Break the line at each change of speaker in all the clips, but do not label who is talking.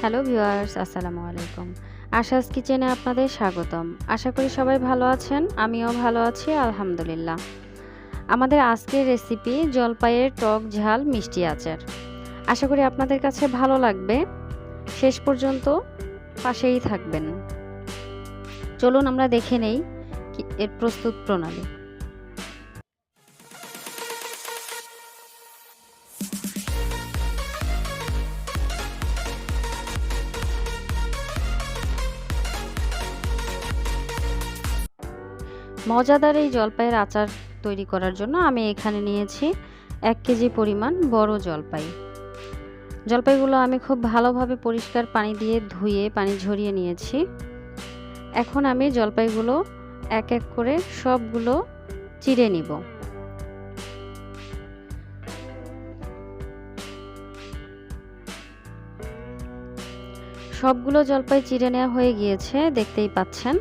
Hello viewers, আসসালামু আলাইকুম। আশাস কিচেনে আপনাদের স্বাগতম। আশা করি সবাই ভালো আছেন। আমিও ভালো আছি আলহামদুলিল্লাহ। আমাদের আজকের রেসিপি জলপাইয়ের টক ঝাল মিষ্টি আচার। আশা করি আপনাদের কাছে ভালো লাগবে। শেষ পর্যন্ত পাশেই থাকবেন। চলুন আমরা দেখে নেই এর প্রস্তুত প্রণালী। মজাদার এই জলপাইয়ের আচার তৈরি করার জন্য আমি এখানে নিয়েছি 1 কেজি পরিমাণ বড় জলপাই। জলপাইগুলো আমি খুব ভালোভাবে পরিষ্কার পানি দিয়ে ধুয়ে পানি ঝরিয়ে নিয়েছি। এখন আমি জলপাইগুলো এক এক করে সবগুলো চিড়ে নিব। সবগুলো জলপাই চিড়ে নেওয়া হয়ে গিয়েছে, দেখতেই পাচ্ছেন।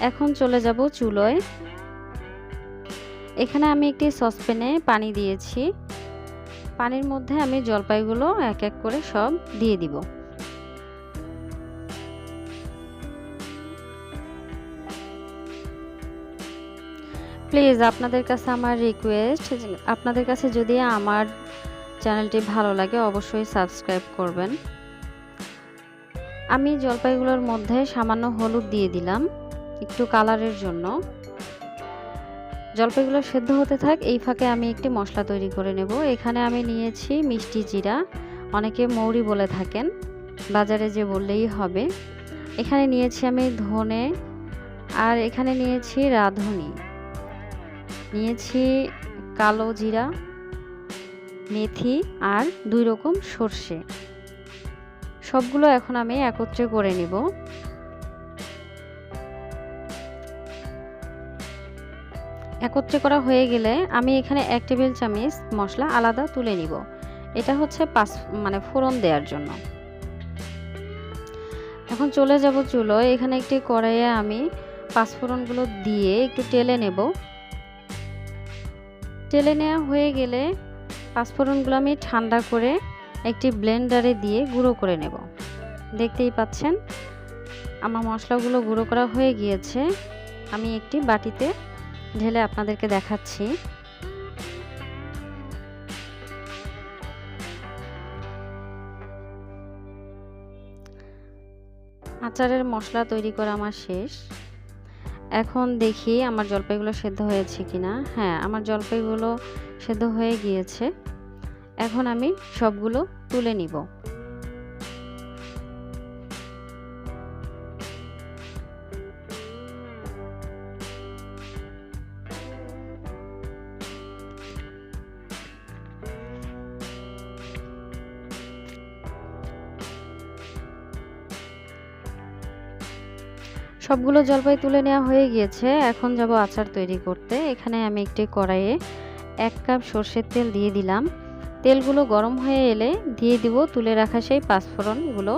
এখন চলে যাব চুলোয়। এখানে আমি একটি সসপ্যানে পানি দিয়েছি। পানির মধ্যে আমি জলপাইগুলো এক এক করে সব দিয়ে দিব। প্লিজ আপনাদের কাছে আমার রিকোয়েস্ট, আপনাদের কাছে যদি আমার চ্যানেলটি ভালো লাগে অবশ্যই সাবস্ক্রাইব করবেন। আমি জলপাইগুলোর মধ্যে সামান্য হলুদ দিয়ে দিলাম একটু কালারের জন্য। জলপাইগুলো সেদ্ধ হতে থাক, এই ফাঁকে আমি একটি মশলা তৈরি করে নেব। এখানে আমি নিয়েছি মিষ্টি জিরা, অনেকে মৌরি বলে থাকেন, বাজারে যে বললেই হবে। এখানে নিয়েছি আমি ধনে, আর এখানে নিয়েছি রাঁধুনি, নিয়েছি কালো জিরা, মেথি আর 2 রকম সর্ষে। সবগুলো এখন আমি একত্রে করে নেব। একত্রে করা হয়ে গেলে আমি এখানে 1 টেবিল চামচ মশলা আলাদা তুলে নিব। এটা হচ্ছে ফোড়ন দেওয়ার জন্য। এখন চলে যাব চুলোয়। এখানে একটি কড়াইয়ে আমি পাঁচফোড়নগুলো দিয়ে একটু টেলে নেব। টেলে নেওয়া হয়ে গেলে পাঁচফোড়নগুলো আমি ঠান্ডা করে একটি ব্লেন্ডারে দিয়ে গুঁড়ো করে নেব। দেখতেই পাচ্ছেন আমার মশলাগুলো গুঁড়ো করা হয়ে গিয়েছে। আমি একটি বাটিতে ঢেলে আপনাদেরকে দেখাচ্ছি। আচারের মশলা তৈরি করা আমার শেষ। এখন দেখি আমার জলপাইগুলো সেদ্ধ হয়েছে কিনা। হ্যাঁ, আমার জলপাইগুলো সেদ্ধ হয়ে গিয়েছে। এখন আমি সবগুলো তুলে নিব। সবগুলো জলপাই তুলে নেওয়া হয়ে গিয়েছে। এখন যাব আচার তৈরি করতে। এখানে আমি একটি কড়াইয়ে 1 কাপ সরষের তেল দিয়ে দিলাম। তেলগুলো গরম হয়ে এলে দিয়ে দিব তুলে রাখা সেই পাঁচফোড়নগুলো।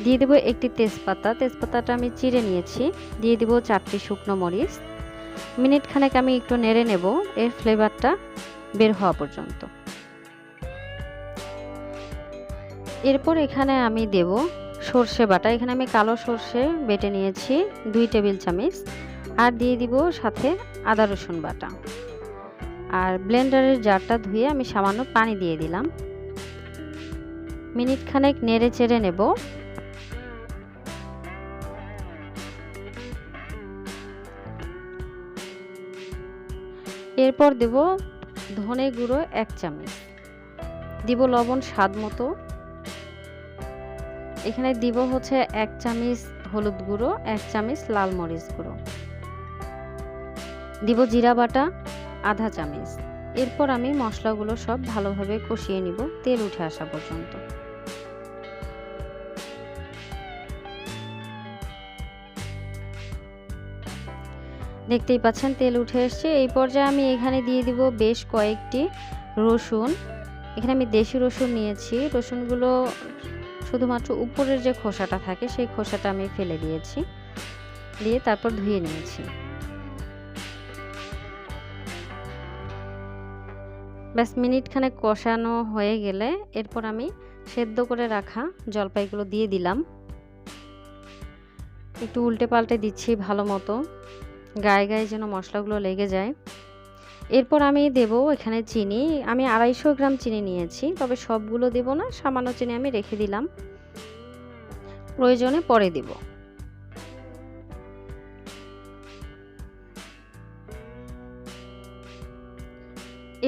দিয়ে দেব একটি তেজপাতা, তেজপাতাটা আমি চিড়ে নিয়েছি। দিয়ে দিব 4টি শুকনো মরিচ। মিনিট খানেক আমি একটু নেড়ে নেব এর ফ্লেভারটা বের হওয়া পর্যন্ত। এরপর এখানে আমি দেব সর্ষে বাটা। এখানে আমি কালো সর্ষে বেটে নিয়েছি 2 টেবিল চামচ, আর দিয়ে দিব সাথে আদা রসুন বাটা। আর ব্লেন্ডারের জারটা ধুয়ে আমি সামান্য পানি দিয়ে দিলাম। মিনিট খানেক নেড়ে চেড়ে নেব। এরপর দেব ধনে গুঁড়ো 1 চামচ, দিব লবণ স্বাদ মতো। এখানে দিব হচ্ছে 1 চামচ হলুদ গুঁড়ো, 1 চামচ লাল মরিচ গুঁড়ো, দিব জিরা বাটা আধা চামচ। এরপর আমি মশলাগুলো সব ভালোভাবে কষিয়ে নিব তেল উঠে আসা পর্যন্ত। দেখতেই পাচ্ছেন তেল উঠে এসছে। এই পর্যায়ে আমি এখানে দিয়ে দিব বেশ কয়েকটি রসুন। এখানে আমি দেশি রসুন নিয়েছি। রসুনগুলো শুধুমাত্র উপরের যে খোসাটা থাকে সেই খোসাটা আমি ফেলে দিয়েছি, দিয়ে তারপর ধুয়ে নিয়েছি। ব্যাস মিনিটখানেক কষানো হয়ে গেলে এরপর আমি সেদ্ধ করে রাখা জলপাইগুলো দিয়ে দিলাম। একটু উল্টে পাল্টে দিচ্ছি ভালো মতো, গায়ে গায়ে যেন মশলাগুলো লেগে যায়। এরপর আমি দেব এখানে চিনি। আমি 250 গ্রাম চিনি নিয়েছি, তবে সবগুলো দেব না, সামান্য চিনি আমি রেখে দিলাম, প্রয়োজনে পরে দেব।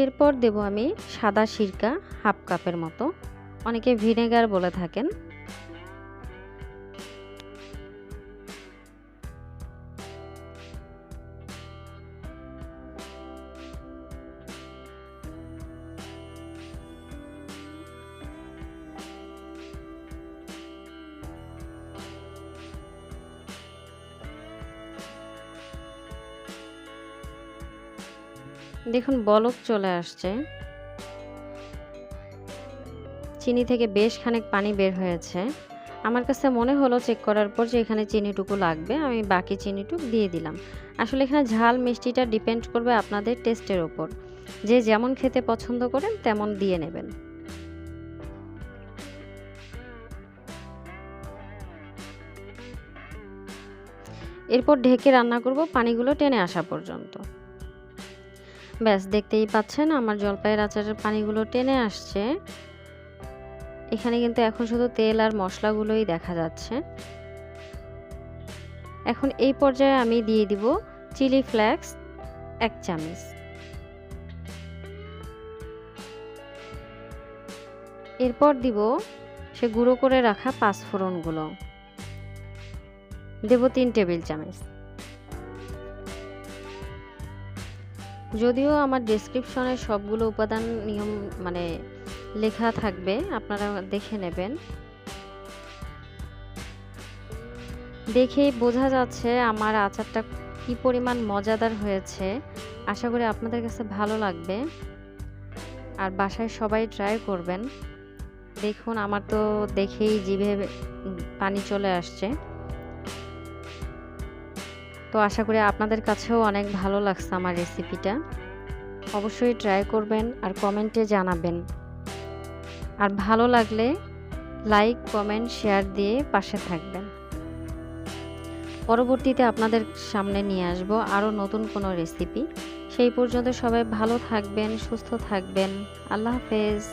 এরপর দেব আমি সাদা সিরকা হাফ কাপের মতো, অনেকে ভিনেগার বলে থাকেন। দেখুন বলক চলে আসছে, চিনি থেকে বেশ খানিক পানি বের হয়েছে। আমার কাছে মনে হলো চেক করার পর যে এখানে চিনিটুকু লাগবে, আমি বাকি চিনিটুকু দিয়ে দিলাম। আসলে এখানে ঝাল মিষ্টিটা ডিপেন্ড করবে আপনাদের টেস্টের ওপর, যে যেমন খেতে পছন্দ করেন তেমন দিয়ে নেবেন। এরপর ঢেকে রান্না করব পানিগুলো টেনে আসা পর্যন্ত। ব্যাস দেখতেই পাচ্ছেন আমার জলপাইয়ের আচারের পানিগুলো টেনে আসছে। এখানে কিন্তু এখন শুধু তেল আর মশলাগুলোই দেখা যাচ্ছে। এখন এই পর্যায়ে আমি দিয়ে দিব চিলি ফ্লেক্স 1 চামচ। এরপর দিব সে গুঁড়ো করে রাখা 5 ফোড়নগুলো, দেব 3 টেবিল চামচ। যদিও আমার ডেসক্রিপশনে সবগুলো উপাদান নিয়ম লেখা থাকবে, আপনারা দেখে নেবেন। দেখেই বোঝা যাচ্ছে আমার আচারটা কি পরিমাণ মজাদার হয়েছে। আশা করি আপনাদের কাছে ভালো লাগবে, আর বাসায় সবাই ট্রাই করবেন। দেখুন আমার তো দেখেই জিভে পানি চলে আসছে। তো আশা করি আপনাদের কাছেও অনেক ভালো লাগছে আমার রেসিপিটা। অবশ্যই ট্রাই করবেন আর কমেন্টে জানাবেন। আর ভালো লাগলে লাইক, কমেন্ট, শেয়ার দিয়ে পাশে থাকবেন। পরবর্তীতে আপনাদের সামনে নিয়ে আসব আরও নতুন কোনো রেসিপি। সেই পর্যন্ত সবাই ভালো থাকবেন, সুস্থ থাকবেন। আল্লাহ হাফেজ।